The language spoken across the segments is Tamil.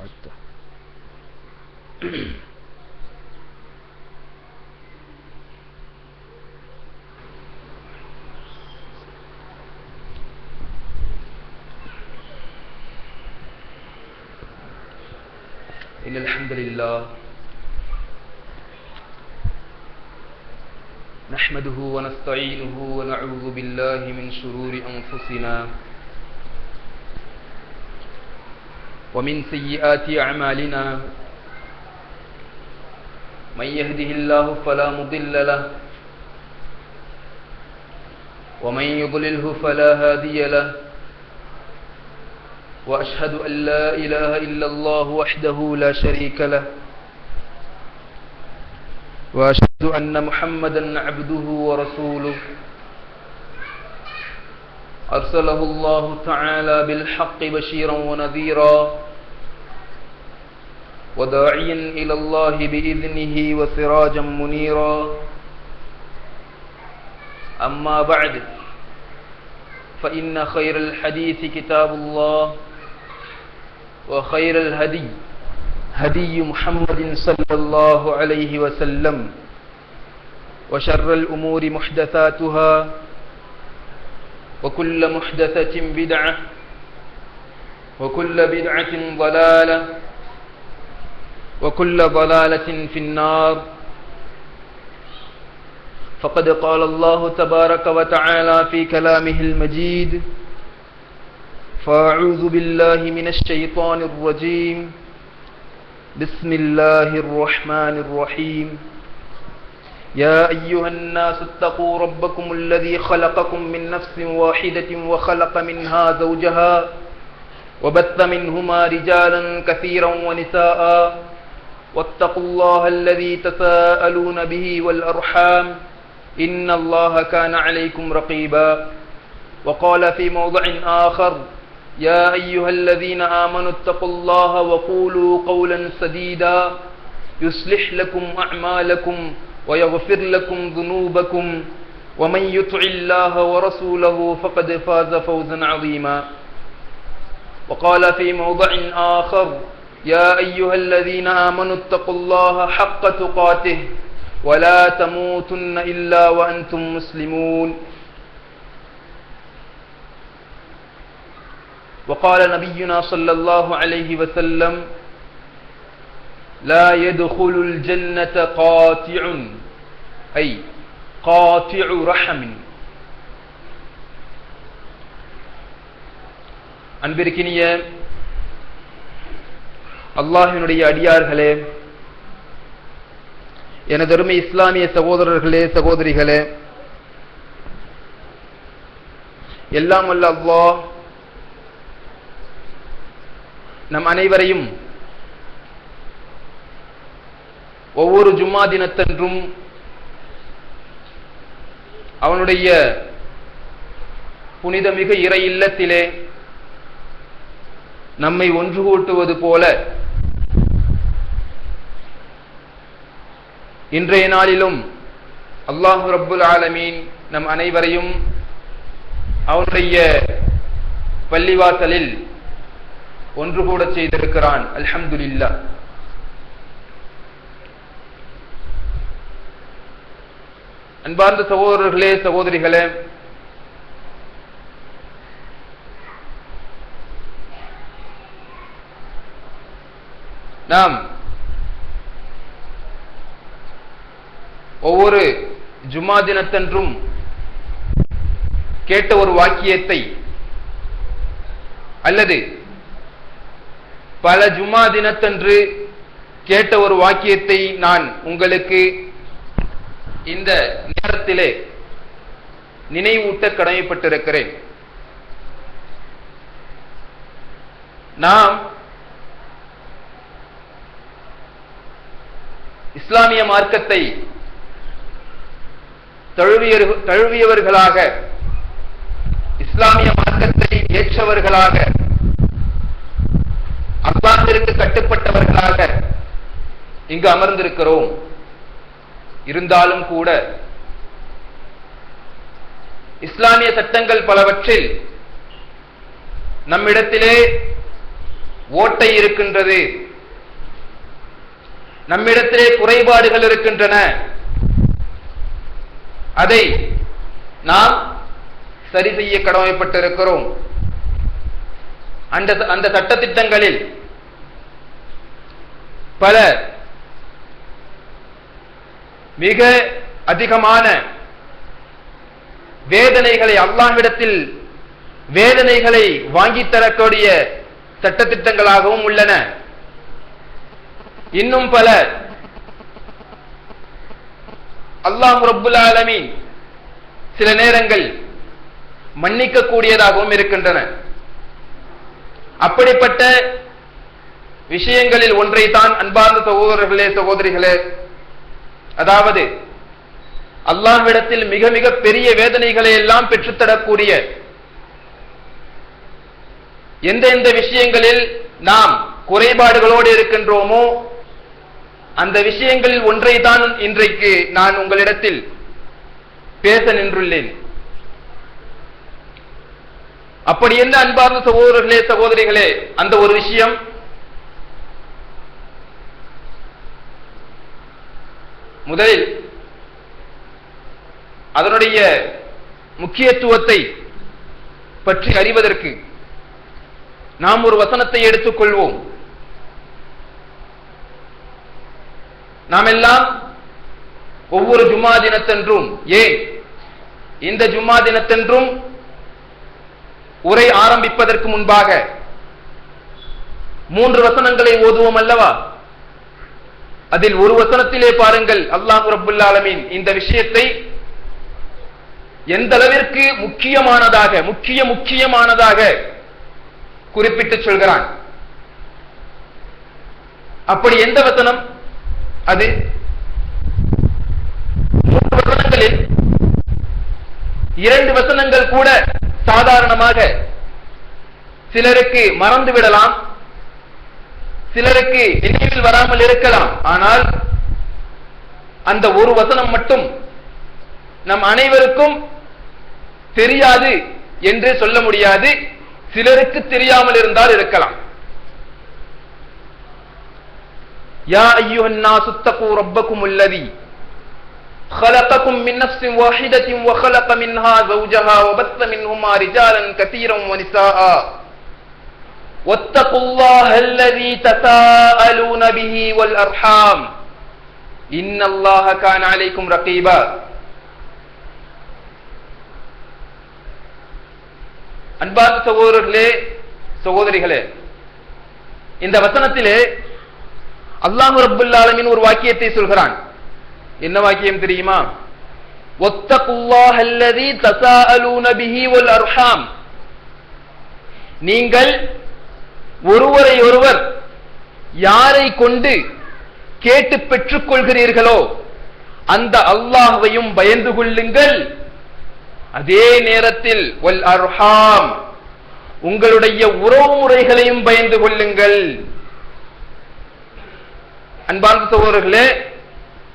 حتى إن الحمد لله نحمده ونستعينه ونعوذ بالله من شرور أنفسنا ومن سيئات أعمالنا من يهده الله فلا مضل له ومن يضلله فلا هادي له وأشهد أن لا إله إلا الله وحده لا شريك له وأشهد أن محمدا عبده ورسوله أرسله الله تعالى بالحق بشيرا ونذيرا وداعيا إلى الله بإذنه وسراجا منيرا أما بعد فإن خير الحديث كتاب الله وخير الهدي هدي محمد صلى الله عليه وسلم وشر الأمور محدثاتها وكل محدثة بدعة وكل بدعة ضلالة وكل ضلالة في النار. فقد قال الله تبارك وتعالى في كلامه المجيد: فأعوذ بالله من الشيطان الرجيم بسم الله الرحمن الرحيم يا أيها الناس اتقوا ربكم الذي خلقكم من نفس واحدة وخلق منها زوجها وبث منهما رجالا كثيرا ونساء واتقوا الله الذي تساءلون به والأرحام إن الله كان عليكم رقيبا. وقال في موضع آخر: يا أيها الذين آمنوا اتقوا الله وقولوا قولا سديدا يصلح لكم أعمالكم ويغفر لكم ذنوبكم ومن يطع الله ورسوله فقد فاز فوزا عظيما. وقال في موضع آخر: يا أيها الذين آمنوا اتقوا الله حق تقاته ولا تموتن إلا وأنتم مسلمون. وقال نبينا صلى الله عليه وسلم: لا يدخل الجنة قاطع أي قاطع رحم. அன்பிற்கினிய அல்லாஹ்வினுடைய அடியார்களே, எனதருமை இஸ்லாமிய சகோதரர்களே, சகோதரிகளே, எல்லாம் வல்ல அல்லாஹ் நம் அனைவரையும் ஒவ்வொரு ஜும்மா தினத்தன்றும் அவனுடைய புனிதமிகு இறை இல்லத்திலே நம்மை ஒன்று கூட்டுவது போல இன்றைய நாளிலும் அல்லாஹ் ரப்புல் ஆலமீன் நம் அனைவரையும் அவனுடைய பள்ளிவாசலில் ஒன்று கூட செய்திருக்கிறான். அல்ஹம்துலில்லாஹ். அன்பார்ந்த சகோதரர்களே, சகோதரிகளே, நாம் ஒவ்வொரு ஜும்மா தினத்தன்றும் கேட்ட ஒரு வாக்கியத்தை அல்லது பல ஜும்மா தினத்தன்று கேட்ட ஒரு வாக்கியத்தை நான் உங்களுக்கு இந்த நேரத்திலே நினைவூட்ட கடமைப்பட்டிருக்கிறேன். நாம் இஸ்லாமிய மார்க்கத்தை தழுவியவர்களாக, இஸ்லாமிய மார்க்கத்தை ஏற்றவர்களாக, அல்லாஹ்விற்கு கட்டுப்பட்டவர்களாக இங்கு அமர்ந்திருக்கிறோம். இருந்தாலும் கூட இஸ்லாமிய சட்டங்கள் பலவற்றில் நம்மிடத்திலே ஓட்டை இருக்கின்றது, நம்மிடத்திலே குறைபாடுகள் இருக்கின்றன, அதை நாம் சரி செய்ய கடமைப்பட்டிருக்கிறோம். அந்த சட்டத்திட்டங்களில் பல மிக அதிகமான வேதனைகளை, அல்லாஹ்விடத்தில் வேதனைகளை வாங்கித் தரக்கூடிய சட்டத்திட்டங்களாகவும் உள்ளன. இன்னும் பல அல்லாஹ் ரப்புல் ஆலமீன் சில நேரங்கள் மன்னிக்க கூடியதாகவும் இருக்கின்றன. அப்படிப்பட்ட விஷயங்களில் ஒன்றை தான் அன்பார்ந்த சகோதரர்களே, சகோதரிகளே, அதாவது அல்லாஹ்விடத்தில் மிக மிக பெரிய வேதனைகளை எல்லாம் பெற்றுத்தரக்கூடிய எந்த விஷயங்களில் நாம் குறைபாடுகளோடு இருக்கின்றோமோ அந்த விஷயங்களில் ஒன்றை தான் இன்றைக்கு நான் உங்களிடத்தில் பேச நின்றுள்ளேன். அப்படி என்ன அன்பார்ந்த சகோதரர்களே, சகோதரிகளே, அந்த ஒரு விஷயம் முதலில் அதனுடைய முக்கியத்துவத்தை பற்றி அறிவதற்கு நாம் ஒரு வசனத்தை எடுத்துக்கொள்வோம். நாம் எல்லாம் ஒவ்வொரு ஜும்மா தினத்தன்றும், ஏன் இந்த ஜும்மா தினத்தன்றும் உரை ஆரம்பிப்பதற்கு முன்பாக 3 வசனங்களை ஓதுவோம் அல்லவா? அதில் ஒரு வசனத்திலே பாருங்கள், அல்லாஹ் ரப்புல் ஆலமீன் இந்த விஷயத்தை எந்த அளவிற்கு முக்கியமானதாக குறிப்பிட்டு சொல்கிறான். அப்படி எந்த வசனம் அது? 3 வசனங்களில் 2 வசனங்கள் கூட சாதாரணமாக சிலருக்கு மறந்து விடலாம், சிலருக்கு நினைவில் வராமல் இருக்கலாம். ஆனால் அந்த ஒரு வசனம் மட்டும் நம் அனைவருக்கும் தெரியாது என்று சொல்ல முடியாது. சிலருக்கு தெரியாமல் இருந்தால் இருக்கலாம். யா அய்யுஹன் நாஸு தக்கூ ரப்பக்கும் அல்லதி خلقكم من نفس واحدة وخلق منها زوجها وبث منهما رجالا كثيرا ونساء واتقوا الله الذي تساءلون به والأرحام إن الله كان عليكم رقيبا. அன்பார்ந்த சகோதரர்களே, சகோதரிகளே, இந்த வசனத்திலே அல்லாஹ் ரப்புல் ஆலமீன் ஒரு வாக்கியத்தை சொல்கிறான். என்ன வாக்கியம் தெரியுமா? வத்தகுல்லாஹல்லதி தஸாஅலூன பிஹி வல் அர்ஹாம். நீங்கள் ஒருவரை ஒருவர் யாரை கொண்டு கேட்டு பெற்றுக் கொள்கிறீர்களோ அந்த அல்லாஹ்வையும் பயந்து கொள்ளுங்கள். அதே நேரத்தில் வல் அர்ஹாம், உங்களுடைய உறவு முறைகளையும் பயந்து கொள்ளுங்கள். அன்பார்ந்த சகோதரர்களே,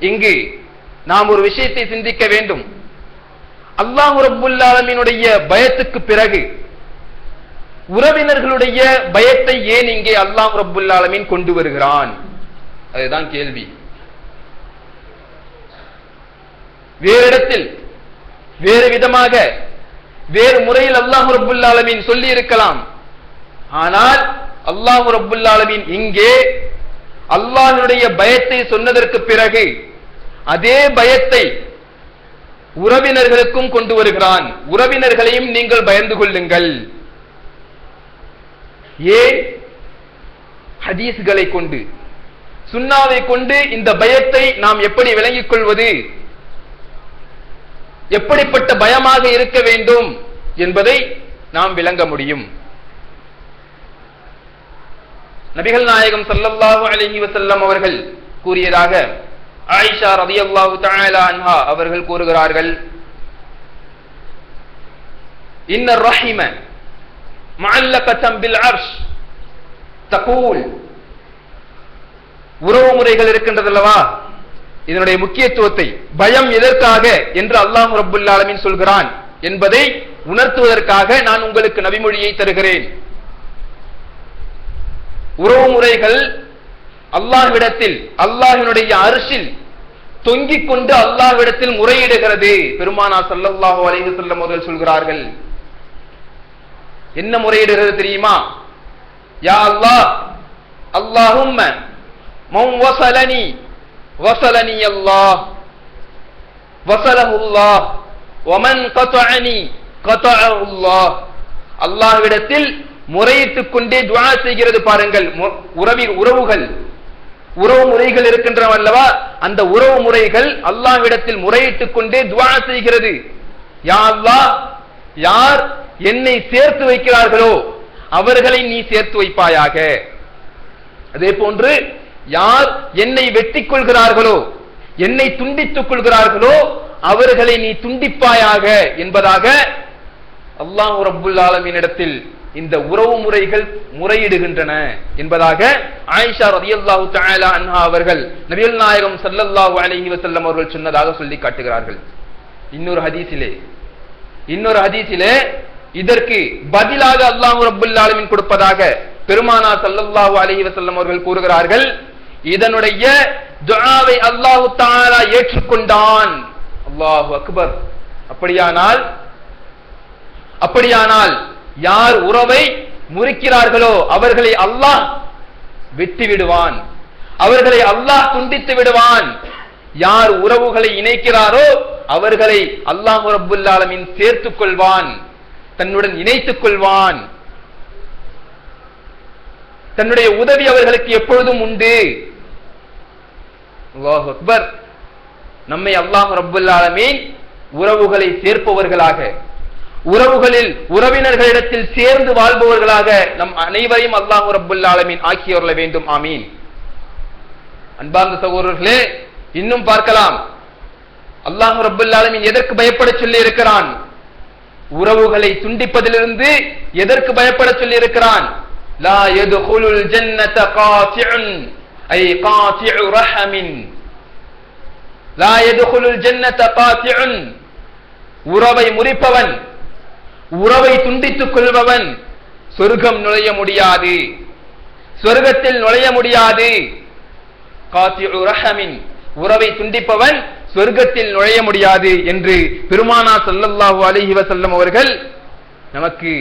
இங்கு நாம் ஒரு விஷயத்தை சிந்திக்க வேண்டும். அல்லாஹ் ரப்புல் ஆலமீனுடைய பயத்துக்கு பிறகு உறவினர்களுடைய பயத்தை ஏன் இங்கே அல்லாஹ் ரப்புல் ஆலமீன் கொண்டு வருகிறான்? அதுதான் கேள்வி. வேறு இடத்தில் வேறு விதமாக வேறு முறையில் அல்லாஹ் ரப்புல் ஆலமீன் சொல்லி இருக்கலாம். ஆனால் அல்லாஹ் ரப்புல் ஆலமீன் இங்கே அல்லாஹ்வுடைய பயத்தை சொன்னதற்கு பிறகு அதே பயத்தை உறவினர்களுக்கும் கொண்டு வருகிறான். உறவினர்களையும் நீங்கள் பயந்து கொள்ளுங்கள். ஏன்? ஹதீஸ்களை கொண்டு, சுன்னாவை கொண்டு இந்த பயத்தை நாம் எப்படி விளங்கிக் கொள்வது, எப்படிப்பட்ட பயமாக இருக்க வேண்டும் என்பதை நாம் விளங்க முடியும். நபிகள் நாயகம் ஸல்லல்லாஹு அலைஹி வஸல்லம் அவர்கள் கூறியதாக ஆயிஷா ரலியல்லாஹு தஆலா அன்ஹா அவர்கள் கூறுகிறார்கள், இன்ன ரஹிம முஅல்லகதன் பில் அர்ஷ் தகூல். உறவு முறைகள் இருக்கின்றதல்லவா, இதனுடைய முக்கியத்துவத்தை, பயம் எதற்காக என்று அல்லாஹ் ரப்புல் ஆலமீன் சொல்கிறான் என்பதை உணர்த்துவதற்காக நான் உங்களுக்கு நபிமொழியை தருகிறேன். உறவு முறைகள் அல்லாஹ்விடத்தில், அல்லாஹ்வினுடைய அர்ஷில் தொங்கிக் கொண்டு அல்லாஹ்விடத்தில் முறையிடுகிறது. பெருமானார் ஸல்லல்லாஹு அலைஹி வஸல்லம் அவர்கள் சொல்கிறார்கள், என்ன முறையிடுகிறது தெரியுமா? யா அல்லாஹ், அல்லாஹும்ம மன் வஸலனி வஸலனி அல்லாஹ் வஸலஹு அல்லாஹ் வமன் கதஅனி கதஅஹு அல்லாஹ். அல்லாஹ்விடத்தில் முறையிட்டுக் கொண்டே துஆ செய்கிறது பாருங்கள். உறவுகள், உறவு முறைகள் இருக்கின்றன அல்லவா, அந்த உறவு முறைகள் அல்லாஹ்விடத்தில் முறையிட்டுக் கொண்டே துஆ செய்கிறது. யா அல்லாஹ், யார் என்னை சேர்த்து வைக்கிறார்களோ அவர்களை நீ சேர்த்து வைப்பாயாக. அதே போன்று யார் என்னை வெட்டிக் கொள்கிறார்களோ, என்னை துண்டித்துக் கொள்கிறார்களோ அவர்களை நீ துண்டிப்பாயாக என்பதாக அல்லாஹ் ரப்புல் ஆலமீன் இடத்தில் இந்த உறவு முறைகள் முறையிடுகின்றன என்பதாக ஆயிஷா ரலியல்லாஹு தஆலா அன்ஹா அவர்கள் நபிகள் நாயகம் ஸல்லல்லாஹு அலைஹி வஸல்லம் அவர்கள் சொன்னதாக சொல்லி காட்டுகிறார்கள். இன்னொரு ஹதீஸிலே இதற்கு பதிலாக அல்லாஹ் ரப்புல் ஆலமீன் கொடுப்பதாக பெருமானார் ஸல்லல்லாஹு அலைஹி வஸல்லம் அவர்கள் கூறுகிறார்கள், இதனுடைய துஆவை அல்லாஹ் தஆலா ஏற்றுக்கொண்டான். அல்லாஹு அக்பர். அப்படியானால் யார் உறவை முறிக்கிறார்களோ அவர்களை அல்லாஹ் வெட்டி விடுவான், அவர்களை அல்லாஹ் துண்டித்து விடுவான். யார் உறவுகளை இணைக்கிறாரோ அவர்களை அல்லாஹ் ரப்புல் ஆலமீன் சேர்த்துக் கொள்வான், தன்னுடன் இணைத்துக் கொள்வான். தன்னுடைய உதவி அவர்களுக்கு எப்பொழுதும் உண்டு. அல்லாஹு அக்பர். நம்மை அல்லாஹ் ரப்புல் ஆலமீன் உறவுகளை சேர்ப்பவர்களாக, உறவுகளில் உறவினர்களிடத்தில் சேர்ந்து வாழ்பவர்களாக நம் அனைவரையும் அல்லாஹ் ரப்புல் ஆலமீன் ஆக்கியவர்கள வேண்டும். ஆமீன். அன்பார்ந்த சகோதரர்களே, இன்னும் பார்க்கலாம். அல்லாஹ் ரப்புல் ஆலமீன் எதற்கு பயப்பட சொல்லி இருக்கிறான்? உறவுகளை துண்டிப்பதிலிருந்து எதற்கு பயப்பட சொல்லி இருக்கிறான்? லா யதுகுலுல் ஜன்னத காத்திஉன் ஐ காத்திஉ ரஹமின். லா யதுகுலுல் ஜன்னத காத்திஉன், உறவை முறிப்பவன், உறவை துண்டித்துக் கொள்பவன் சொர்க்கம் நுழைய முடியாது, சொர்க்கத்தில் நுழைய முடியாது. காத்திஉ ரஹமின், உறவை துண்டிப்பவன் சொர்க்கத்தில் நுழைய முடியாது என்று பெருமானார் ஸல்லல்லாஹு அலைஹி வஸல்லம் அவர்கள் நமக்கு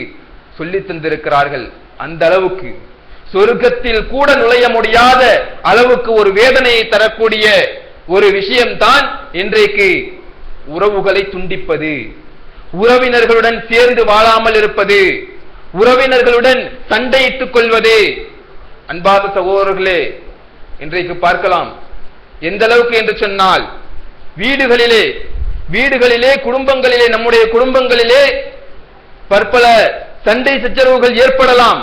சொல்லி தந்திருக்கிறார்கள். அந்த அளவுக்கு சொர்க்கத்தில் கூட நுழைய முடியாத அளவுக்கு ஒரு வேதனையை தரக்கூடிய ஒரு விஷயம்தான் இன்றைக்கு உறவுகளை துண்டிப்பது, உறவினர்களுடன் சேர்ந்து வாழாமல் இருப்பது, உறவினர்களுடன் சண்டையிட்டுக் கொள்வது. அன்பார்ந்த சகோதரர்களே, இன்றைக்கு பார்க்கலாம் எந்த அளவுக்கு என்று சொன்னால், வீடுகளிலே குடும்பங்களிலே, நம்முடைய குடும்பங்களிலே பற்பல சண்டை சச்சரவுகள் ஏற்படலாம்.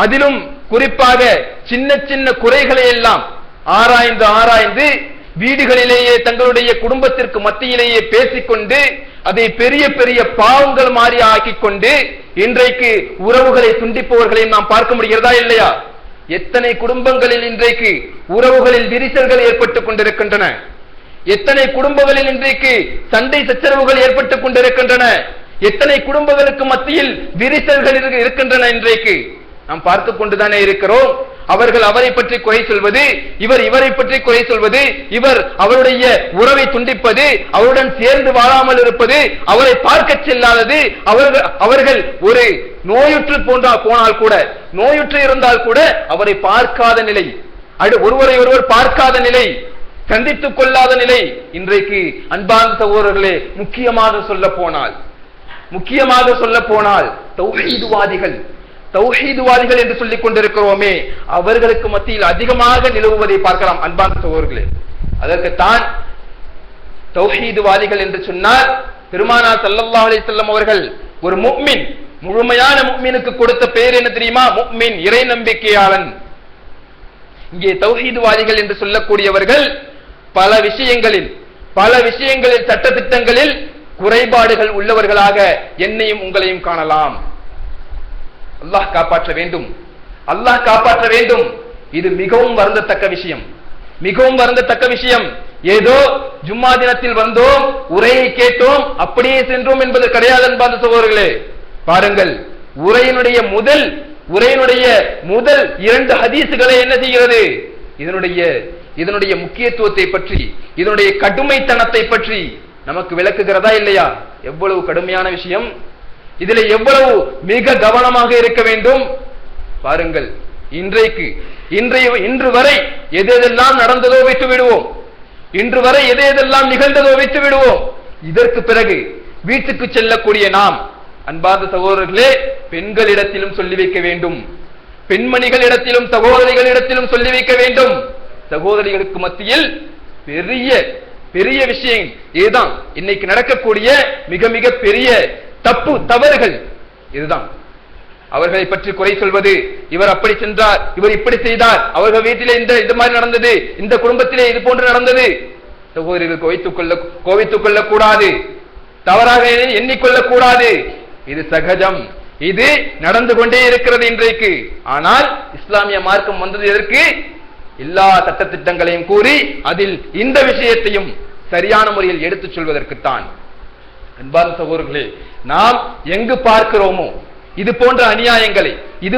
அதிலும் குறிப்பாக சின்ன சின்ன குறைகளை எல்லாம் ஆராய்ந்து வீடுகளிலேயே தங்களுடைய குடும்பத்திற்கு மத்தியிலேயே பேசிக்கொண்டு அதை பெரிய பெரிய பாவங்கள் மாறி ஆக்கிக் கொண்டு இன்றைக்கு உறவுகளை துண்டிப்பவர்களையும் நாம் பார்க்க முடிகிறதா இல்லையா? எத்தனை குடும்பங்களில் இன்றைக்கு உறவுகளில் விரிசல்கள் ஏற்பட்டுக் கொண்டிருக்கின்றன, எத்தனை குடும்பங்களில் இன்றைக்கு சண்டை சச்சரவுகள் ஏற்பட்டுக் கொண்டிருக்கின்றன, எத்தனை குடும்பங்களுக்கு மத்தியில் விரிசல்கள் இருக்கின்றன. இன்றைக்கு நாம் பார்த்துக் கொண்டுதானே இருக்கிறோம். அவர்கள் அவரை பற்றி குறை சொல்வது, இவர் இவரை பற்றி குறை சொல்வது, இவர் அவருடைய உறவை துண்டிப்பது, அவருடன் சேர்ந்து வாழாமல் இருப்பது, அவரை பார்க்க செல்லாதது, அவர்கள் ஒரு நோயுற்று போனால் கூட, நோயுற்று இருந்தால் கூட அவரை பார்க்காத நிலை, ஒருவரை ஒருவர் பார்க்காத நிலை, சந்தித்துக் கொள்ளாத நிலை இன்றைக்கு. அன்பார்ந்த சகோதரர்களே, முக்கியமாக சொல்ல போனால் தௌஹீதுவாதிகள் என்று சொல்லிக் கொண்டிருக்கிறோமே, அவர்களுக்கு மத்தியில் அதிகமாக நிலவுவதை பார்க்கலாம். அன்பார்ந்த சகோதரர்களே, அதற்குத்தான் தௌஹீதுவாதிகள் என்று சொன்னால் பெருமானார் ஸல்லல்லாஹு அலைஹி வஸல்லம் அவர்கள் ஒரு முஃமின், முழுமையான முஃமினுக்கு கொடுத்த பெயர் என்ன தெரியுமா? முஃமின், இறை நம்பிக்கையாளன். இங்கே தௌஹீதுவாதிகள் என்று சொல்லக்கூடியவர்கள் பல விஷயங்களில் சட்டதிட்டங்களில் குறைபாடுகள் உள்ளவர்களாக என்னையும் உங்களையும் காணலாம். அல்லாஹ் காப்பாற்ற வேண்டும். இது மிகவும் வருந்தத்தக்க விஷயம். ஏதோ ஜும்மா தினத்தில் வந்தோம், உரையை கேட்டோம், அப்படியே சென்றோம் என்பது கிடையாது. அன்பார்ந்த சகோதரர்களே, பாருங்கள், உரையினுடைய முதல் உரையினுடைய முதல் 2 ஹதீசுகளை என்ன செய்கிறது? இதனுடைய முக்கியத்துவத்தை பற்றி, இதனுடைய கடுமைத்தனத்தை பற்றி நமக்கு விளக்குகிறதா இல்லையா? எவ்வளவு கடுமையான விஷயம், இதில் எவ்வளவு மிக கவனமாக இருக்க வேண்டும் பாருங்கள். இன்று வரை எதெல்லாம் நடந்ததோ விட்டு விடுவோம், இன்று வரை எதெல்லாம் நிகழ்ந்ததோ விட்டு விடுவோம். இதற்கு பிறகு வீட்டுக்கு செல்லக்கூடிய நாம் அன்பார்ந்த சகோதரர்களே, பெண்களிடத்திலும் சொல்லி வைக்க வேண்டும், பெண்மணிகளிடத்திலும் சகோதரிகளிடத்திலும் சொல்லி வைக்க வேண்டும். சகோதரிகளுக்கு மத்தியில் பெரிய பெரிய விஷயம் இதுதான். இன்னைக்கு நடக்கக்கூடிய மிக மிக பெரிய தவறுகள் இதுதான். அவர்களை பற்றி குறை சொல்வது, இவர் அப்படி சென்றார், இவர் இப்படி செய்தார், அவர்கள் வீட்டிலே இந்த மாதிரி நடந்தது, இந்த குடும்பத்திலே இது போன்று நடந்தது. சகோதரிகள் கோவித்துக் கொள்ள கூடாது, தவறாக எண்ணிக்கொள்ளக் கூடாது. இது சகஜம், இது நடந்து கொண்டே இருக்கிறது இன்றைக்கு. ஆனால் இஸ்லாமிய மார்க்கம் வந்தது எதற்கு? எல்லா சட்டத்திட்டங்களையும் கூறி அதில் இந்த விஷயத்தையும் சரியான முறையில் எடுத்துச் சொல்வதற்குத்தான். அன்பார்ந்த சகோதரர்களே, நாம் எங்கு பார்க்கிறோமோ இது போன்ற அநியாயங்களை, இது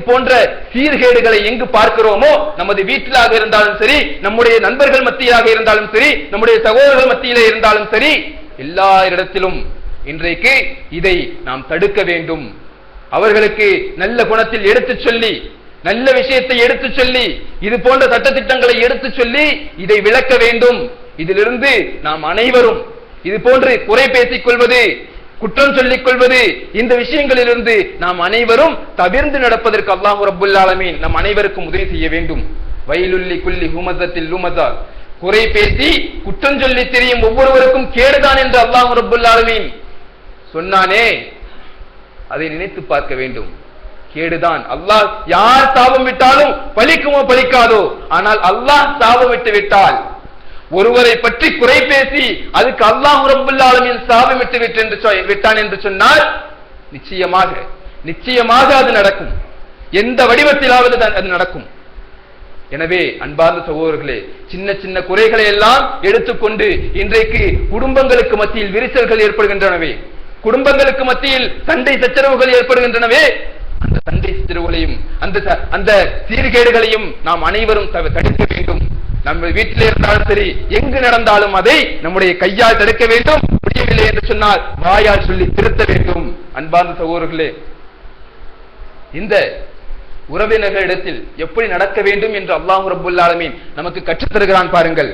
போன்ற சீர்கேடுகளை எங்கு பார்க்கிறோமோ, நமது வீட்டிலாக இருந்தாலும் சரி, நம்முடைய நண்பர்கள் மத்தியிலாக இருந்தாலும் சரி, நம்முடைய சகோதரர்கள் மத்தியிலே இருந்தாலும் சரி, எல்லா இடத்திலும் இன்றைக்கு இதை நாம் தடுக்க வேண்டும். அவர்களுக்கு நல்ல குணத்தில் எடுத்துச் சொல்லி, நல்ல விஷயத்தை எடுத்துச் சொல்லி, இது போன்ற சட்டத்திட்டங்களை எடுத்துச் சொல்லி இதை விளக்க வேண்டும். இதிலிருந்து நாம் அனைவரும் இது போன்று குறை பேசிக் கொள்வது, குற்றம் சொல்லிக் கொள்வது, இந்த விஷயங்களிலிருந்து நாம் அனைவரும் தவிர்ந்து நடப்பதற்கு அல்லாஹ் ரப்புல் ஆலமீன் நம் அனைவருக்கும் உதவி செய்ய வேண்டும். வயலுல்லி குல்லி ஹுமஸத்தில் லுமஸா, குறை பேசி குற்றம் சொல்லி தெரியும் ஒவ்வொருவருக்கும் கேடுதான் என்று அல்லாஹ் ரப்புல் ஆலமீன் சொன்னானே, அதை நினைத்து பார்க்க வேண்டும். கேடுதான். அல்லாஹ் யார் சாபம் விட்டாலும் பலிக்குமோ பலிக்காதோ, ஆனால் அல்லாஹ் சாபம் விட்டு விட்டால், ஒருவரை பற்றி குறை பேசி அதுக்கு அல்லாஹ் ரப்புல் ஆலமீன் சாபம் விட்டான் என்று சொன்னால் நிச்சயமாக அது நடக்கும். எந்த வடிவத்திலாவது அது நடக்கும். எனவே அன்பார்ந்த சகோதரர்களே, சின்ன சின்ன குறைகளை எல்லாம் எடுத்துக்கொண்டு இன்றைக்கு குடும்பங்களுக்கு மத்தியில் விரிசல்கள் ஏற்படுகின்றனவே, குடும்பங்களுக்கு மத்தியில் சண்டை சச்சரவுகள் ஏற்படுகின்றனவே, அந்த சண்டை சச்சரவுகளையும் அந்த சீர்கேடுகளையும் நாம் அனைவரும் தடுக்க வேண்டும். நம்ம வீட்டிலே இருந்தாலும் சரி, எங்கு நடந்தாலும் அதை நம்முடைய கையால் தடுக்க வேண்டும். முடியவில்லை என்று சொன்னால் வாயால் சொல்லி திருத்த வேண்டும். அன்பார்ந்த சகோதரர்களே, இந்த உறவினர்களிடத்தில் எப்படி நடக்க வேண்டும் என்று அல்லாஹ் ரப்புல் ஆலமீன் நமக்கு கற்றுத் தருகிறான் பாருங்கள்.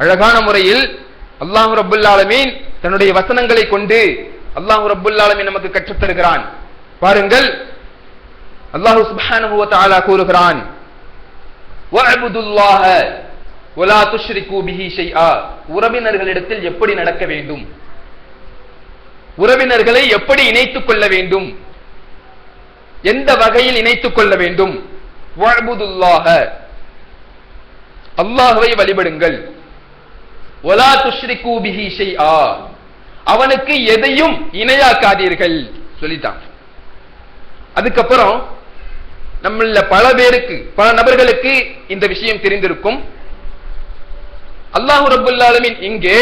அழகான முறையில் அல்லாஹ் ரப்புல் ஆலமீன் தன்னுடைய வசனங்களை கொண்டு அல்லாஹ் ரப்புல் ஆலமீன் நமக்கு கற்றுத் தருகிறான் பாருங்கள். அல்லாஹ் சுப்ஹானஹு வ தஆலா கூறுகிறான், வஅபுதுல்லாஹ வலா துஷ்ரிகு பிஹி ஷைஆ. உறவினர்களிடத்தில் எப்படி நடக்க வேண்டும், உறவினர்களை எப்படி இணைத்துக் கொள்ள வேண்டும், எந்த வகையில் இணைத்துக் கொள்ள வேண்டும். வஅபுதுல்லாஹ, அல்லாஹ்வை வழிபடுங்கள். வலா துஷ்ரிகு பிஹி ஷைஆ, அவனுக்கு எதையும் இணையாக்காதீர்கள் சொல்லிட்டான். அதுக்கப்புறம் நம்மள பல நபர்களுக்கு இந்த விஷயம் தெரிந்திருக்கும். அல்லாஹ் ரப்புல் ஆலமீன் இங்கே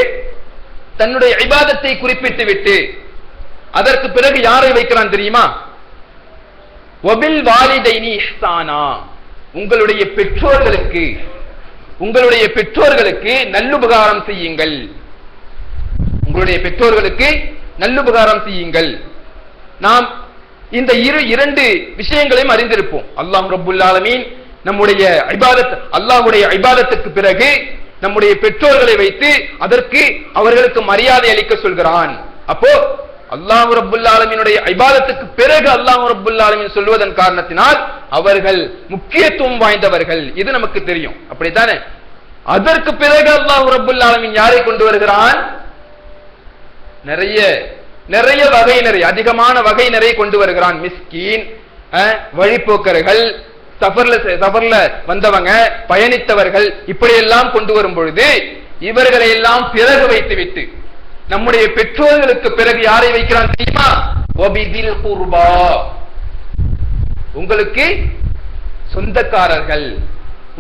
தன்னுடைய இபாதத்தை குறிப்பிட்டு விட்டு அதற்கு பிறகு யாரை வைக்கிறான் தெரியுமா? வபில் வாலிதைனி இஹ்சானா, உங்களுடைய பெற்றோர்களுக்கு நல்லுபகாரம் செய்யுங்கள், உங்களுடைய பெற்றோர்களுக்கு நல்லுபகாரம் செய்யுங்கள். நாம் இந்த இரண்டு விஷயங்களையும் அறிந்திருப்போம். அல்லாஹ் ரப்புல் ஆலமீன் நம்முடைய இபாதத், அல்லாஹ்வுடைய இபாதத்துக்கு பிறகு நம்முடைய பெற்றோர்களை வைத்து அதற்கு அவர்களுக்கு மரியாதை அளிக்க சொல்கிறான். அப்போ அல்லாஹ் ரப்புல் ஆலமீனுடைய இபாதத்துக்கு பிறகு அல்லாஹ் ரப்புல் ஆலமீன் சொல்வதன் காரணத்தினால் அவர்கள் முக்கியத்துவம் வாய்ந்தவர்கள், இது நமக்கு தெரியும், அப்படித்தானே? அதற்கு பிறகு அல்லாஹ் ரப்புல் ஆலமீன் யாரை கொண்டு வருகிறான்? நிறைய வகையினரை, அதிகமான வகையினரை கொண்டு வருகிறான். மிஸ்கீன், வழிபோக்கர்கள், சஃபர்ல வந்தவங்க, பயணித்தவர்கள், இப்படியெல்லாம் கொண்டு வரும் பொழுது இவர்களை எல்லாம் பிறகு வைத்துவிட்டு நம்முடைய பெற்றோர்களுக்கு பிறகு யாரை வைக்கிறான் தெரியுமா? வபிதில் குர்பா, உங்களுக்கு சொந்தக்காரர்கள்,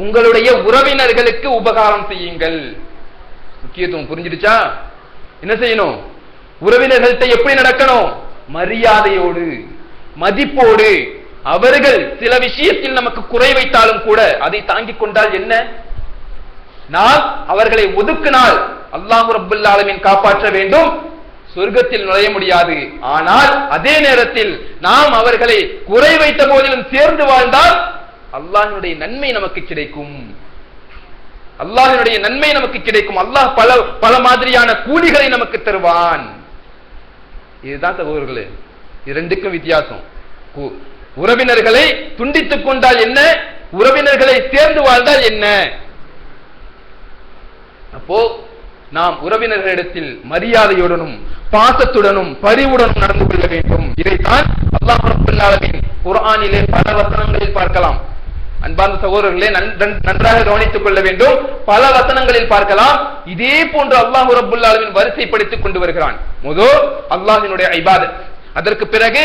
உங்களுடைய உறவினர்களுக்கு உபகாரம் செய்யுங்கள். முக்கியத்துவம் புரிஞ்சிடுச்சா? என்ன செய்யணும்? உறவினர்கள்ட்ட எப்படி நடக்கணும்? மரியாதையோடு, மதிப்போடு, அவர்கள் சில விஷயத்தில் நமக்கு குறை வைத்தாலும் கூட அதை தாங்கிக் கொண்டால் என்ன? நாம் அவர்களை ஒதுக்கினால் அல்லாஹ் ரப்பல் ஆலமீன் காப்பாற்ற வேண்டும், சொர்க்கத்தில் நுழைய முடியாது. ஆனால் அதே நேரத்தில் நாம் அவர்களை குறை வைத்த போதிலும் சேர்ந்து வாழ்ந்தால் அல்லாஹ்வுடைய நன்மை நமக்கு கிடைக்கும். அல்லாஹ்வுடைய நன்மை நமக்கு கிடைக்கும். அல்லாஹ் பல பல மாதிரியான கூலிகளை நமக்கு தருவான். இதுதான் சகோதரர்களே, இரண்டுக்கும் வித்தியாசம். உறவினர்களை துண்டித்துக் கொண்டால் என்ன, உறவினர்களை சேர்ந்து வாழ்ந்தால் என்ன? அப்போ நாம் உறவினர்களிடத்தில் மரியாதையுடனும் பாசத்துடனும் பரிவுடனும் நடந்து கொள்ள வேண்டும். இதைத்தான் அல்லாஹ் ரப்பல் ஆலமீன் குர்ஆனிலே பல வசனங்களில் பார்க்கலாம். அன்பார்ந்த சகோதரர்களே, நன்றாக கவனித்துக் கொள்ள வேண்டும். பல வசனங்களில் பார்க்கலாம். இதே போன்று அல்லாஹ் ரப்பல் ஆலமீன் வரிசைப்படுத்திக் கொண்டு வருகிறான். முதல் அல்லாஹ்வினுடைய இபாதத், அதற்கு பிறகு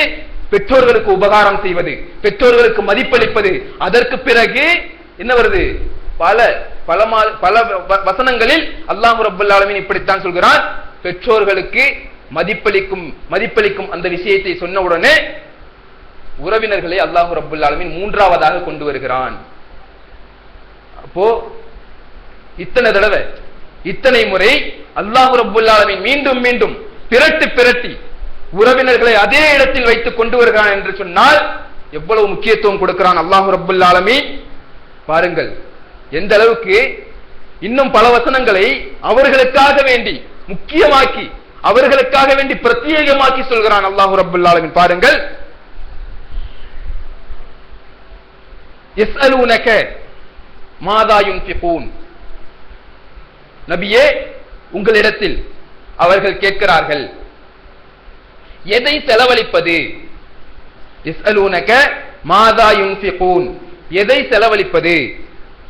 பெற்றோர்களுக்கு உபகாரம் செய்வது, பெற்றோர்களுக்கு மதிப்பளிப்பது, அதற்கு பிறகு என்ன வருது? பல பல பல வசனங்களில் அல்லாஹ் ரப்பல் ஆலமீன் இப்படித்தான் சொல்கிறான். பெற்றோர்களுக்கு மதிப்பளிக்கும் அந்த விஷயத்தை சொன்ன உடனே உறவினர்களை அல்லாஹ் ரப்பல் ஆலமீன் மூன்றாவதாக கொண்டு வருகிறான். அப்போ இத்தனை தடவை இத்தனை முறை அல்லாஹ் ரப்பல் ஆலமீன் மீண்டும் மீண்டும் பிரட்டி உறவினர்களை அதே இடத்தில் வைத்துக் கொண்டு வருகிறான் என்று சொன்னால் எவ்வளவு முக்கியத்துவம் கொடுக்கிறான் அல்லாஹ் ரப்பல் ஆலமீன். பாருங்கள் எந்த அளவுக்கு இன்னும் பல வசனங்களை அவர்களுக்காக வேண்டி முக்கியமாக்கி, அவர்களுக்காக வேண்டி பிரத்யேகமாக்கி சொல்கிறான் அல்லாஹ் ரப்பல் ஆலமீன். பாருங்கள், யஸ்அலூனக மாதா யுன்ஃபிகூன், நபியே உங்களிடத்தில் அவர்கள் கேட்கிறார்கள் எதை செலவழிப்பது. யஸ்அலூனக மாதா யுன்ஃபிகூன், எதை செலவழிப்பது.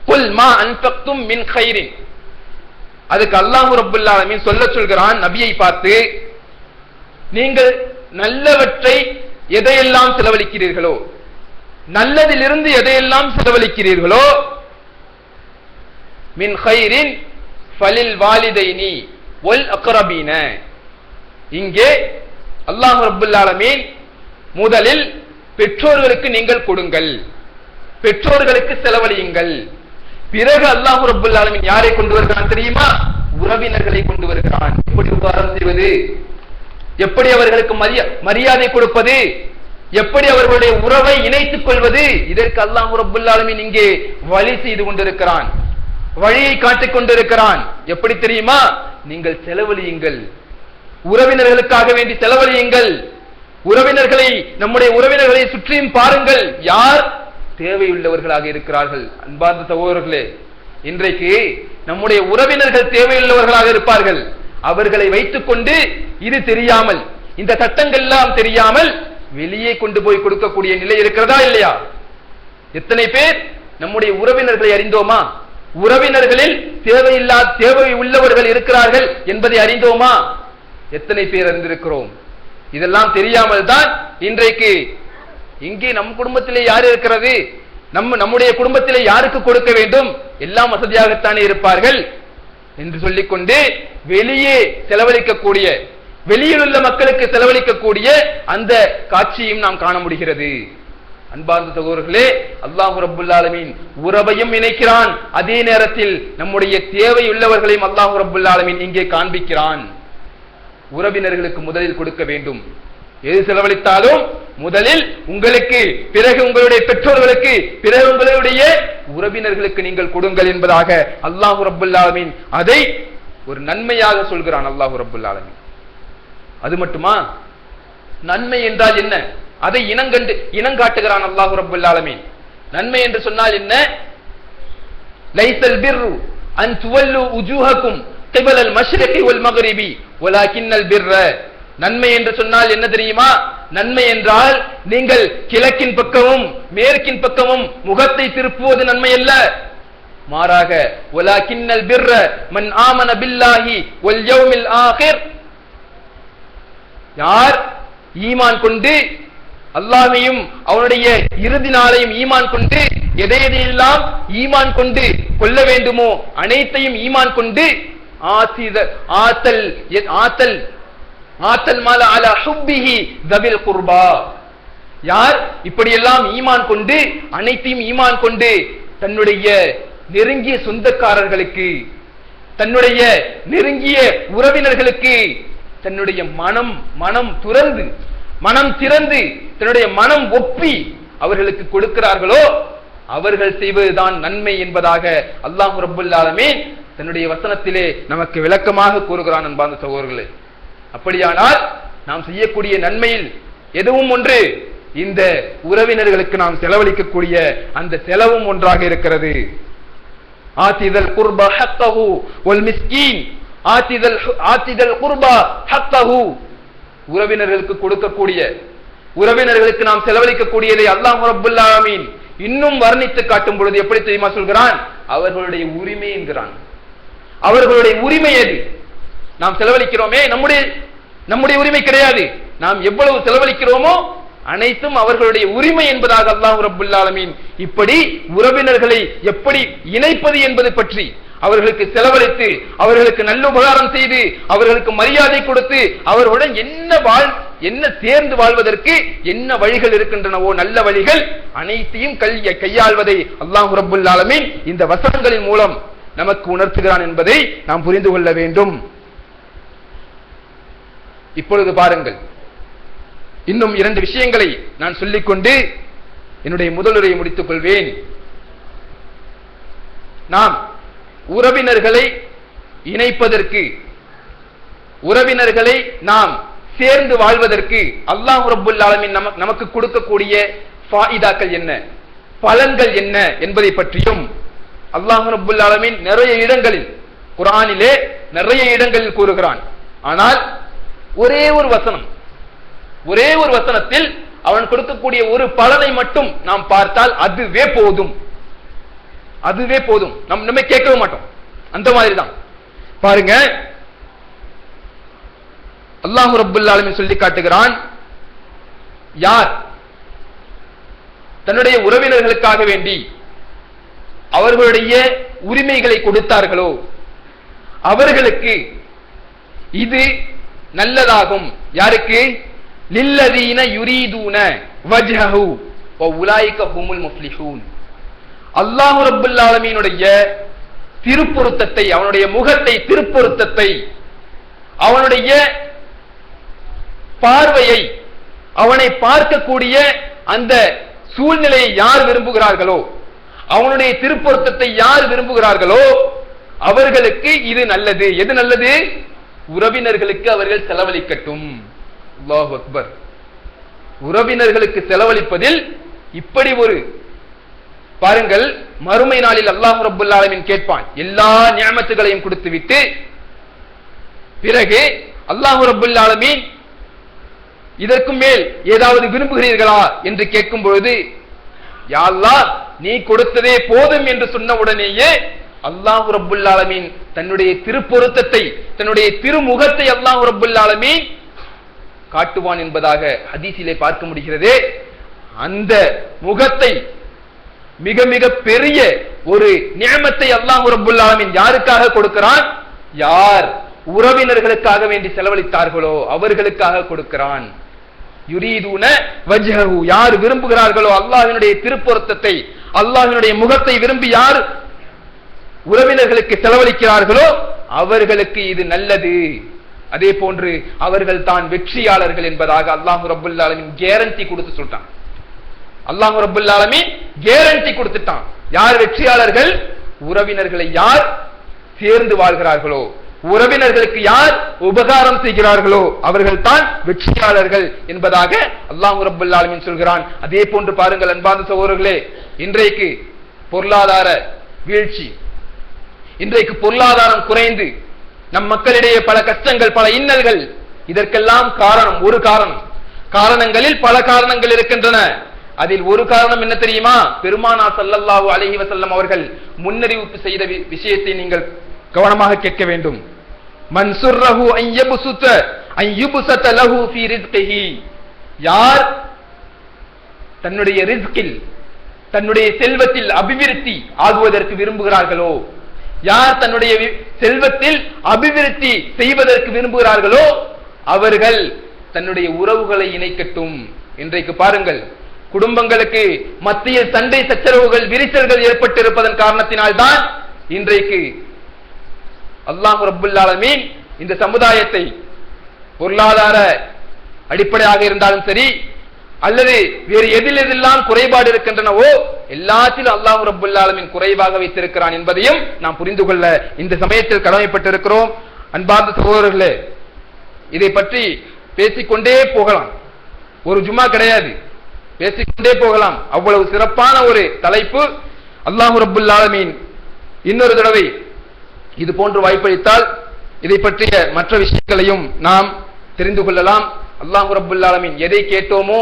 குல் மா அன்ஃபக்தும் மின் கைரின், அதுக்கு அல்லாஹ் ரப்பல் ஆலமீன் சொல்கிறான் நபியை பார்த்து, நீங்கள் நல்லவற்றை எதையெல்லாம் செலவழிக்கிறீர்களோ, நல்லதிலிருந்து எதையெல்லாம் செலவழிக்கிறீர்களோ, மின் கைரின் ஃபலில் வாலிதைனி வல் அக்ரபீன. இங்கே அல்லாஹ் ரப்பல் ஆலமீன் முதலில் பெற்றோர்களுக்கு நீங்கள் கொடுங்கள், பெற்றோர்களுக்கு செலவழியுங்கள். பிறகு அல்லாஹ் ரப்பல் ஆலமீன் யாரை கொண்டு வருகிறான் தெரியுமா? உறவினர்களை கொண்டு வருகிறான். எப்படி உபகாரம் செய்வது, எப்படி அவர்களுக்கு மரியாதை கொடுப்பது, எப்படி அவர்களுடைய உறவை இணைத்துக் கொள்வது, இதற்கு அல்லாஹ் ரப்பல் ஆலமீன் இங்கே வழி செய்து கொண்டிருக்கிறான், வழியை காட்டிக் கொண்டிருக்கிறான். எப்படி தெரியுமா? நீங்கள் செலவழியுங்கள், உறவினர்களுக்காக வேண்டி செலவழியுங்கள். உறவினர்களை, நம்முடைய உறவினர்களை சுற்றியும் பாருங்கள், யார் தேவையுள்ளவர்களாக இருக்கிறார்கள். அன்பார்ந்த சகோதரர்களே, இன்றைக்கு நம்முடைய உறவினர்கள் தேவையுள்ளவர்களாக இருப்பார்கள். அவர்களை வைத்துக் கொண்டு இது தெரியாமல், இந்த சட்டங்கள் எல்லாம் தெரியாமல் வெளியே கொண்டு போய் கொடுக்கக்கூடிய நிலை இருக்கிறதா இல்லையா? எத்தனை பேர் நம்முடைய உறவினர்களை அறிந்தோமா? உறவினர்களில் தேவை உள்ளவர்கள் இருக்கிறார்கள் என்பதை அறிந்தோமா? எத்தனை பேர் அறிந்திருக்கிறோம்? இதெல்லாம் தெரியாமல் தான் இன்றைக்கு இங்கே நம் குடும்பத்திலே யார் இருக்கிறது, நம்முடைய குடும்பத்திலே யாருக்கு கொடுக்க வேண்டும், எல்லாம் வசதியாகத்தானே இருப்பார்கள் என்று சொல்லிக்கொண்டு வெளியே செலவழிக்கக்கூடிய, வெளியில் உள்ள மக்களுக்கு செலவழிக்கக்கூடிய அந்த காட்சியும் நாம் காண முடிகிறது. அன்பார்ந்த சகோதரர்களே, அல்லாஹ் ரப்பல் ஆலமீன் உறவையும் இணைக்கிறான், அதே நேரத்தில் நம்முடைய தேவை உள்ளவர்களையும் அல்லாஹ் ரப்பல் ஆலமீன் இங்கே காண்பிக்கிறான். உறவினர்களுக்கு முதலில் கொடுக்க வேண்டும். எது செலவழித்தாலும் முதலில் உங்களுக்கு, பிறகு உங்களுடைய பெற்றோர்களுக்கு, பிறகு உங்களுடைய உறவினர்களுக்கு நீங்கள் கொடுங்கள் என்பதாக அல்லாஹ் ரப்பல் ஆலமீன் அதை ஒரு நன்மையாக சொல்கிறான். அல்லாஹ் ரப்பல் ஆலமீன் அது மட்டுமா? நன்மை என்றால் என்ன, அதை இனங்காட்டுகிறான் அல்லாஹ் ரப்பல் ஆலமீன். நன்மை என்று சொன்னால் என்ன? லைஸல் பிர்ரு அன் துவல்லு உஜூஹக்கும் கிபலல் மஷ்ரிகி வல் மக்ரிபி வலாக்கின்னல் பிர்ர. நன்மை என்று சொன்னால் என்ன தெரியுமா? நன்மை என்றால் நீங்கள் கிழக்கின் பக்கமும் மேற்கின் பக்கமும் முகத்தை திருப்புவது நன்மை அல்ல. மாறாக வலாக்கின்னல் பிர்ர மன் ஆமன பில்லாஹி வல் யௌமில் ஆகிர், யார் ஈமான் கொண்டு அல்லாஹ்வையும் அவனுடைய இறுதி நாளையும் ஈமான் கொண்டு எதையெல்லாம் ஈமான் கொண்டு கொள்ள வேண்டுமோ அனைத்தையும் ஈமான் கொண்டு ஆத்தல் மால அலா ஹுப்பிஹி தபில் குர்பா, யார் இப்படியெல்லாம் ஈமான் கொண்டு அனைத்தையும் ஈமான் கொண்டு தன்னுடைய நெருங்கிய சொந்தக்காரர்களுக்கு, தன்னுடைய நெருங்கிய உறவினர்களுக்கு தன்னுடைய மனம் திறந்து தன்னுடைய மனம் ஒப்பி அவர்களுக்கு கொடுக்கிறார்களோ அவர்கள் செய்வதுதான் நன்மை என்பதாக அல்லாஹ் ரப்பல் ஆலமீன் தன்னுடைய வசனத்திலே நமக்கு விளக்கமாக கூறுகிறான். அன்பார்ந்த சகோதரர்களே, அப்படியானால் நாம் செய்யக்கூடிய நன்மையில் எதுவும் ஒன்று இந்த உறவினர்களுக்கு நாம் செலவழிக்கக்கூடிய அந்த செலவும் ஒன்றாக இருக்கிறது. ஆத்திதல் குர்பா ஹக்கஹு வல் மிஸ்கீன் ஆத்திதல் குர்பா ஹக்கஹு, உறவினர்களுக்கு கொடுக்கக்கூடிய, உறவினர்களுக்கு நாம் செலவழிக்கக்கூடியதை அல்லாஹ் ரப்பல் ஆலமீன் இன்னும் வர்ணித்து காட்டும் பொழுது எப்படி தெரியுமா சொல்கிறான்? அவர்களுடைய உரிமை என்கிறான். அவர்களுடைய உரிமை எது? நாம் செலவழிக்கிறோமே, நம்முடைய உரிமை கிடையாது. நாம் எவ்வளவு செலவழிக்கிறோமோ அனைத்தும் அவர்களுடைய உரிமை என்பதாக அல்லாஹ் ரப்பல் ஆலமீன் இப்படி உறவினர்களை எப்படி இணைப்பது என்பது பற்றி, அவர்களுக்கு செலவழித்து, அவர்களுக்கு நல்ல உபகாரம் செய்து, அவர்களுக்கு மரியாதை கொடுத்து, அவர்களுடன் என்ன சேர்ந்து வாழ்வதற்கு என்ன வழிகள் இருக்கின்றனவோ நல்ல வழிகள் அனைத்தையும் கையாள்வதை அல்லாஹ் ரப்பல் ஆலமீன் இந்த வசனங்களின் மூலம் நமக்கு உணர்த்துகிறான் என்பதை நாம் புரிந்து கொள்ள வேண்டும். இப்பொழுது பாருங்கள், இன்னும் 2 விஷயங்களை நான் சொல்லிக்கொண்டு என்னுடைய முதலுரையை முடித்துக் கொள்வேன். நாம் உறவினர்களை இணைப்பதற்கு, உறவினர்களை நாம் சேர்ந்து வாழ்வதற்கு அல்லாஹ் ரப்பல் ஆலமீன் நமக்கு கொடுக்கக்கூடிய ஃபாயிதாக்கள் என்ன, பலன்கள் என்ன என்பதை பற்றியும் அல்லாஹ் ரப்பல் ஆலமீன் நிறைய இடங்களில், குர்ஆனிலே நிறைய இடங்களில் கூறுகிறான். ஆனால் ஒரே ஒரு வசனத்தில் அவன் கொடுக்கக்கூடிய ஒரு பலனை மட்டும் நாம் பார்த்தால் அதுவே போதும். நம்ம கேட்கவும் மாட்டோம். அந்த மாதிரி தான் பாருங்க, அல்லாஹ் ரப்பல் ஆலமீன் சொல்லி காட்டுகிறான், யார் தன்னுடைய உறவினர்களுக்காக வேண்டி அவர்களுடைய உரிமைகளை கொடுத்தார்களோ அவர்களுக்கு இது நல்லதாகும். யாருக்கு? லில்லதீன யுரீதுன வஜ்ஹஹு வ உலாயிக ஹுமுல் முஃப்லிஹூன். அல்லாஹ் ரப்பல் ஆலமீனுடைய திருப்பொருத்தத்தை, அவனுடைய முகத்தை, திருப்பொருத்தத்தை, அவனுடைய பார்வையை, அவனை பார்க்கக்கூடிய அந்த சூழ்நிலையை யார் விரும்புகிறார்களோ, அவனுடைய திருப்பொருத்தத்தை யார் விரும்புகிறார்களோ அவர்களுக்கு இது நல்லது. எது நல்லது? உறவினர்களுக்கு அவர்கள் செலவழிக்கட்டும். அல்லாஹ் அக்பர். உறவினர்களுக்கு செலவழிப்பதில் இப்படி ஒரு பாருங்கள், மறுமை நாளில் அல்லாஹ் ரப்பல் ஆலமீன் கேட்பான். எல்லா நியமத்துகளையும் கொடுத்து விட்டு பிறகு அல்லாஹ் ரப்பல் ஆலமீன் இதற்கு மேல் ஏதாவது விரும்புகிறீர்களா என்று கேட்கும் பொழுது, யா அல்லாஹ் நீ கொடுத்ததே போதும் என்று சொன்ன உடனேயே அல்லாஹ் ரப்பல் ஆலமீன் தன்னுடைய திருப்பொருத்தத்தை, தன்னுடைய திருமுகத்தை அல்லாஹ் ரப்பல் ஆலமீன் காட்டுவான் என்பதாக ஹதீஸிலே பார்க்க முடிகிறது. அந்த முகத்தை, மிக மிக பெரிய ஒரு நியமத்தை அல்லாஹ் ரப்பல் ஆலமீன் யாருக்காக கொடுக்கிறான்? யார் உறவினர்களுக்காக வேண்டி செலவழித்தார்களோ அவர்களுக்காக கொடுக்கிறான். யுரீதுன வஜ்ஹஹு, யார் விரும்புகிறார்களோ அல்லாஹ்வினுடைய திருப்பொருத்தத்தை, அல்லாஹ்வினுடைய முகத்தை விரும்பி யார் உறவினர்களுக்கு செலவழிக்கிறார்களோ அவர்களுக்கு இது நல்லது. அதே போன்று அவர்கள் தான் வெற்றியாளர்கள் என்பதாக அல்லாஹ் ரப்பல் ஆலமீன் கேரண்டி கொடுத்து சொல்லிட்டான். அல்லாஹ் ரப்பல் ஆலமீன் கேரண்டி கொடுத்துட்டான். யார் வெற்றியாளர்கள்? உறவினர்களை யார் சேர்ந்து வாழ்கிறார்களோ, உறவினர்களுக்கு யார் உபகாரம் செய்கிறார்களோ அவர்கள் தான் வெற்றியாளர்கள் என்பதாக அல்லாஹ் ரப்பல் ஆலமீன் சொல்கிறான். அதே போன்று பாருங்கள் அன்பார்ந்த சகோதரர்களே, இன்றைக்கு பொருளாதார வீழ்ச்சி, இன்றைக்கு பொருளாதாரம் குறைந்து நம் மக்களிடையே பல கஷ்டங்கள், பல இன்னல்கள், இதற்கெல்லாம் காரணம், ஒரு காரணம், காரணங்களில் பல காரணங்கள் இருக்கின்றன. அதில் ஒரு காரணம் என்ன தெரியுமா? பெருமானார் ஸல்லல்லாஹு அலைஹி வஸல்லம் அவர்கள் முன்னறிவிப்பு செய்த விஷயத்தை நீங்கள் கவனமாக கேட்க வேண்டும். மன் சுர்ரஹு அன் யுப்ஸத லஹு ஃபீ ரிஸ்கிஹி, யார் தன்னுடைய ரிஸ்கில், தன்னுடைய செல்வத்தில் அபிவிருத்தி ஆகுவதற்கு விரும்புகிறார்களோ, யார் தன்னுடைய செல்வத்தில் அபிவிருத்தி செய்வதற்கு விரும்புகிறார்களோ அவர்கள் தன்னுடைய உறவுகளை இணைக்கட்டும். இன்றைக்கு பாருங்கள், குடும்பங்களுக்கு மத்தியில் சண்டை சச்சரவுகள் விரிசல்கள் ஏற்பட்டிருப்பதன் காரணத்தினால்தான் இன்றைக்கு அல்லாஹ் ரப்புல் ஆலமீன் இந்த சமுதாயத்தை பொருளாதார அடிப்படையாக இருந்தாலும் சரி அல்லது வேறு எதிலெல்லாம் குறைபாடு இருக்கின்றனவோ எல்லாத்திலும் அல்லாஹ் ரப்புல் ஆலமீன் குறைவாக வைத்திருக்கிறான் என்பதையும் நாம் புரிந்து கொள்ள இந்த சமயத்தில் கடமைப்பட்டிருக்கிறோம். அன்பார்ந்த சகோதரர்களே, இதை பற்றி பேசிக்கொண்டே போகலாம். ஒரு ஜும்மா கிடையாது, பேசிக்கொண்டே போகலாம். அவ்வளவு சிறப்பான ஒரு தலைப்பு. அல்லாஹ் ரப்புல் ஆலமீன் இன்னொரு தடவை இது போன்று வாய்ப்பளித்தால் இதை பற்றிய மற்ற விஷயங்களையும் நாம் தெரிந்து கொள்ளலாம். அல்லாஹ் ரப்புல் ஆலமீன் எதை கேட்டோமோ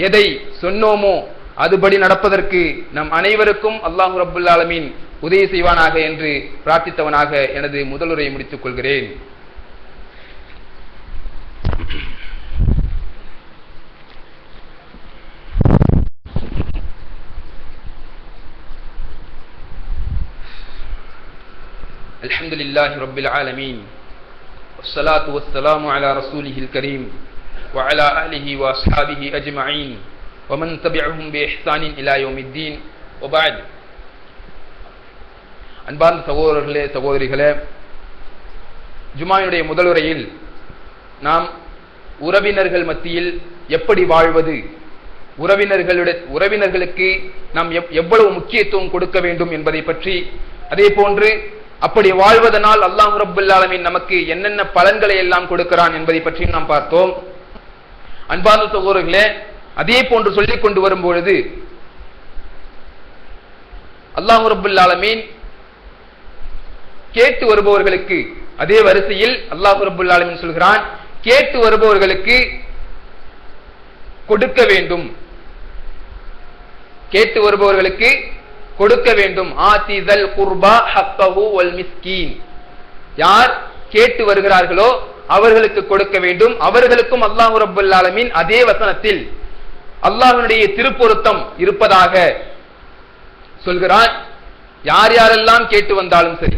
எதை சொன்னோமோ அதுபடி நடப்பதற்கு நம் அனைவருக்கும் அல்லாஹ் ரப்புல் ஆலமீன் உதவி செய்வானாக என்று பிரார்த்தித்தவனாக எனது முதலுரையை முடித்துக் கொள்கிறேன். அல்ஹம்துலில்லாஹி ரப்பில் ஆலமீன் வஸ்ஸலாத்து வஸ்ஸலாமு அலா ரசூலிஹில் கரீம் وعلى آله وأصحابه أجمعين ومن تبعهم بإحسان إلى يوم الدين وبعد. அன்பார்ந்த சகோதரர்களே சகோதரிகளே, ஜுமாவுடைய முதலுரையில் நாம் உறவினர்கள் மத்தியில் எப்படி வாழ்வது, உறவினர்களுக்கு நாம் எவ்வளவு முக்கியத்துவம் கொடுக்க வேண்டும் என்பதை பற்றி, அதே போன்று அப்படி வாழ்வதனால் அல்லாஹ் ரப்புல் ஆலமீன் நமக்கு என்னென்ன பலன்களை எல்லாம் கொடுக்கிறான் என்பதை பற்றி நாம் பார்த்தோம். அன்பார்ந்த சகோதரர்களே, அதே போன்று சொல்லிக் கொண்டு வரும்பொழுது அல்லாஹ் ரப்புல் ஆலமீன் கேட்டு வருபவர்களுக்கு, அதே வரிசையில் அல்லாஹ் ரப்புல் ஆலமீன் சொல்கிறான், கேட்டு வருபவர்களுக்கு கொடுக்க வேண்டும், கேட்டு வருபவர்களுக்கு கொடுக்க வேண்டும். ஆதிதல் குர்பா ஹக்கஹு வல் மிஸ்கீன், யார் கேட்டு வருகிறார்களோ அவர்களுக்கு கொடுக்க வேண்டும். அவர்களுக்கும் அல்லாஹ் ரப்புல் ஆலமீன் அதே வசனத்தில் அல்லாஹ்வுடைய திருப்பொருத்தம் இருப்பதாக சொல்கிறான். யார் யாரெல்லாம் கேட்டு வந்தாலும் சரி,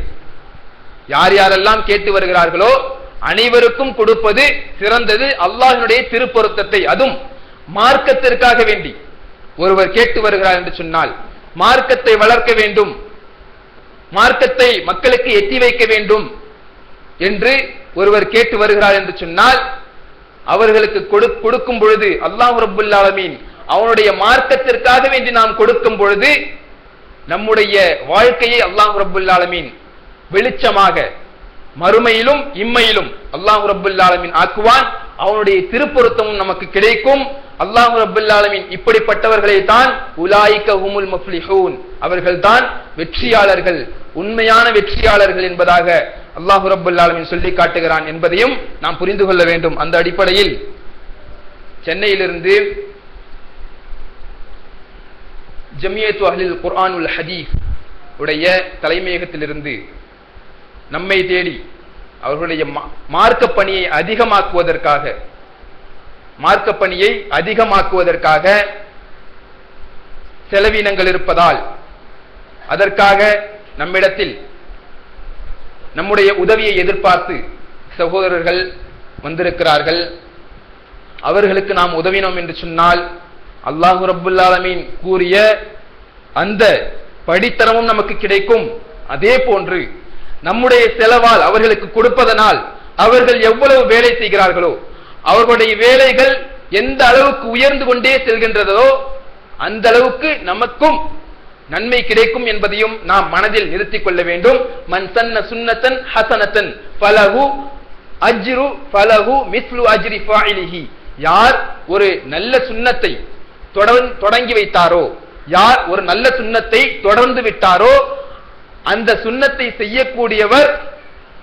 யார் யாரெல்லாம் கேட்டு வருகிறார்களோ அனைவருக்கும் கொடுப்பது சிறந்தது. அல்லாஹ்வுடைய திருப்பொருத்தத்தை, அதுவும் மார்க்கத்திற்காக வேண்டி ஒருவர் கேட்டு வருகிறார் என்று சொன்னால், மார்க்கத்தை வளர்க்க வேண்டும், மார்க்கத்தை மக்களுக்கு எட்டி வைக்க வேண்டும் என்று ஒருவர் கேட்டு வருகிறார் என்று சொன்னால், அவர்களுக்கு கொடுக்கும் பொழுது அல்லாஹ் ரப்புல் ஆலமீன் அவனுடைய மார்க்கத்திற்காக வேண்டி நாம் கொடுக்கும் பொழுது நம்முடைய வாழ்க்கையை அல்லாஹ் ரப்புல் ஆலமீன் வெளிச்சமாக மறுமையிலும் இம்மையிலும் அல்லாஹ் ரப்புல் ஆலமீன் ஆக்குவான். அவனுடைய திருப்பொருத்தமும் நமக்கு கிடைக்கும். அல்லாஹ் ரப்புல் ஆலமீன் இப்படிப்பட்டவர்களை தான் உலாயிக ஹுமுல் முஃப்லிஹூன், அவர்கள்தான் வெற்றியாளர்கள், உண்மையான வெற்றியாளர்கள் என்பதாக அல்லாஹ் ரப்புல் ஆலமீன் சொல்லி காட்டுகிறான் என்பதையும் நாம் புரிந்து கொள்ள வேண்டும். அந்த அடிப்படையில் சென்னையிலிருந்து ஜமியத்து அஹ்லில் குர்ஆன் வல் ஹதீஸ் உடைய தலைமையகத்திலிருந்து நம்மை தேடி அவர்களுடைய மார்க்க பணியை அதிகமாக்குவதற்காக செலவினங்கள் இருப்பதால் அதற்காக நம்மிடத்தில் நம்முடைய உதவியை எதிர்பார்த்து சகோதரர்கள் வந்திருக்கிறார்கள். அவர்களுக்கு நாம் உதவினோம் என்று சொன்னால் அல்லாஹ் ரப்புல் ஆலமீன் கூறிய அந்த படித்தரமும் நமக்கு கிடைக்கும். அதே போன்று நம்முடைய செலவால் அவர்களுக்கு கொடுப்பதனால் அவர்கள் எவ்வளவு வேலை செய்கிறார்களோ, அவர்களுடைய வேலைகள் எந்த அளவுக்கு உயர்ந்து கொண்டே செல்கின்றதோ அந்த அளவுக்கு நமக்கும் நன்மை கிடைக்கும் என்பதையும் நாம் மனதில் நிறுத்திக் கொள்ள வேண்டும். மன் சன்ன சுன்னத்தன் ஹசனத்தன் ஃபலஹு அஜ்ரு ஃபலஹு மிஸ்லு அஜ்ரி ஃபாயிலிஹி, யார் ஒரு நல்ல சுன்னத்தை தொடங்கி வைத்தாரோ, யார் ஒரு நல்ல சுன்னத்தை தொடர்ந்து விட்டாரோ அந்த சுன்னத்தை செய்யக்கூடியவர்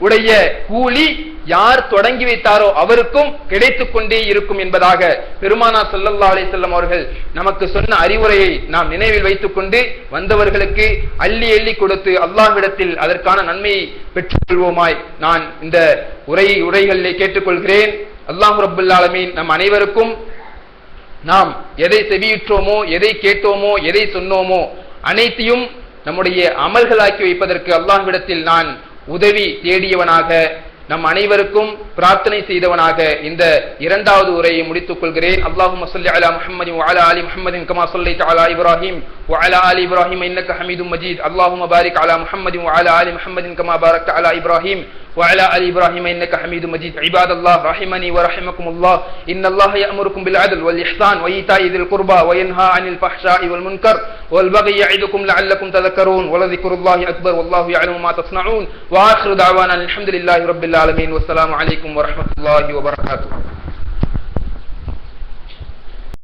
உடைய கூலி யார் தொடங்கி வைத்தாரோ அவருக்கும் கிடைத்துக் கொண்டே இருக்கும் என்பதாக பெருமானார் ஸல்லல்லாஹு அலைஹி வஸல்லம் அவர்கள் நமக்கு சொன்ன அறிவுரையை நாம் நினைவில் வைத்துக் கொண்டு வந்தவர்களுக்கு அள்ளி அள்ளி கொடுத்து அல்லாஹ்விடத்தில் அதற்கான நன்மையை பெற்றுக் கொள்வோமாய் நான் இந்த உரைகளிலே கேட்டுக்கொள்கிறேன். அல்லாஹ் ரப்புல் ஆலமீன் நம் அனைவருக்கும் நாம் எதை செவியுற்றோமோ, எதை கேட்டோமோ, எதை சொன்னோமோ அனைத்தையும் நம்முடைய அமல்களாக்கி வைப்பதற்கு அல்லாஹ்விடத்தில் நான் உதவி தேடியவனாக நம் அனைவருக்கும் பிரார்த்தனை செய்தவனாக இந்த இரண்டாவது உரையை முடித்துக் கொள்கிறேன். அல்லாஹும்ம ஸல்லி அலா முஹம்மதின் வ அலா ஆலி முஹம்மதின் கமா ஸல்லைத அலா இப்ராஹிம் வ அலா ஆலி இப்ராஹிம் இன்னக ஹமீதும் மஜீத். அல்லாஹும்ம பாரிக் அலா முஹம்மதின் வ அலா ஆலி முஹம்மதின் கமா பாரக்த அலா இப்ராஹிம் وعلى آل إبراهيم إنك حميد مجيد. عباد الله رحمني ورحمكم الله إن الله يأمركم بالعدل والإحسان وإيتاء ذي القربى وينهى عن الفحشاء والمنكر والبغي يعظكم لعلكم تذكرون ولذكر الله أكبر والله يعلم ما تصنعون وآخر دعوانا الحمد لله رب العالمين والسلام عليكم ورحمة الله وبركاته.